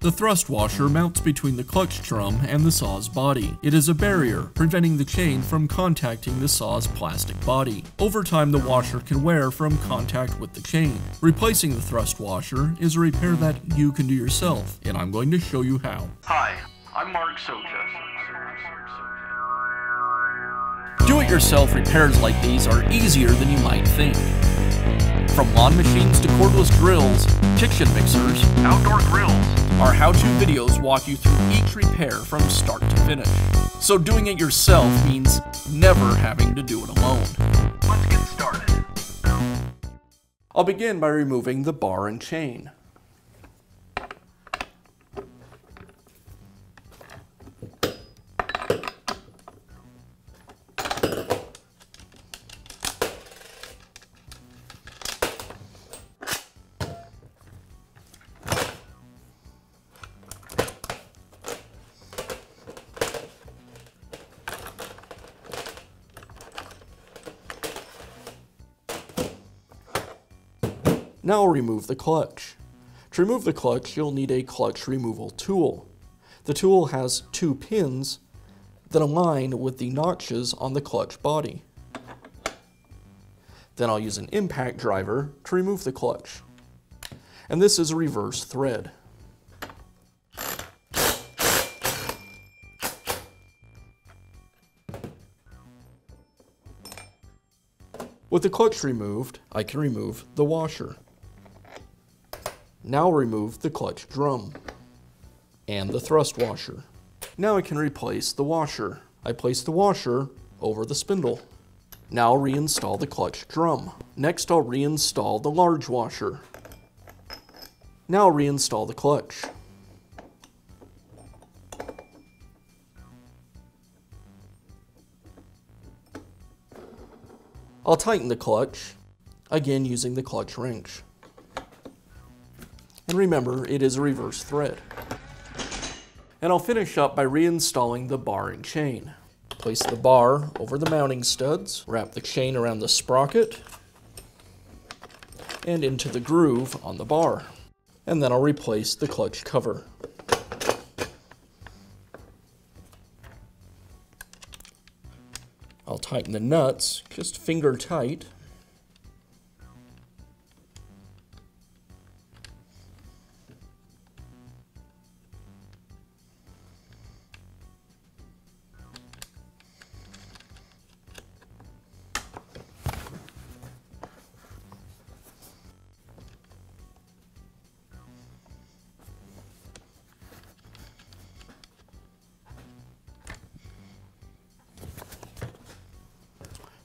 The thrust washer mounts between the clutch drum and the saw's body. It is a barrier, preventing the chain from contacting the saw's plastic body. Over time, the washer can wear from contact with the chain. Replacing the thrust washer is a repair that you can do yourself, and I'm going to show you how. Hi, I'm Mark Socha. Do-it-yourself repairs like these are easier than you might think. From lawn machines to cordless grills, kitchen mixers, Outdoor grills. our how-to videos walk you through each repair from start to finish. So doing it yourself means never having to do it alone. Let's get started. I'll begin by removing the bar and chain. Now I'll remove the clutch. To remove the clutch, you'll need a clutch removal tool. The tool has two pins that align with the notches on the clutch body. Then I'll use an impact driver to remove the clutch. And this is a reverse thread. With the clutch removed, I can remove the washer. Now remove the clutch drum and the thrust washer. Now I can replace the washer. I place the washer over the spindle. Now I'll reinstall the clutch drum. Next I'll reinstall the large washer. Now I'll reinstall the clutch. I'll tighten the clutch, again using the clutch wrench. And remember, it is a reverse thread. And I'll finish up by reinstalling the bar and chain. Place the bar over the mounting studs, wrap the chain around the sprocket, and into the groove on the bar. And then I'll replace the clutch cover. I'll tighten the nuts, just finger tight.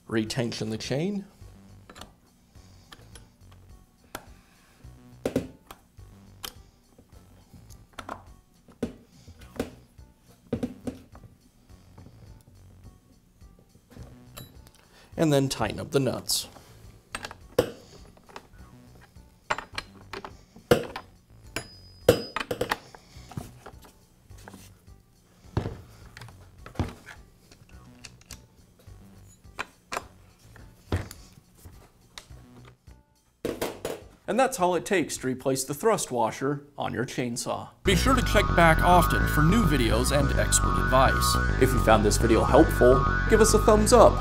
Retension the chain. And then tighten up the nuts. And that's all it takes to replace the thrust washer on your chainsaw. Be sure to check back often for new videos and expert advice. If you found this video helpful, give us a thumbs up.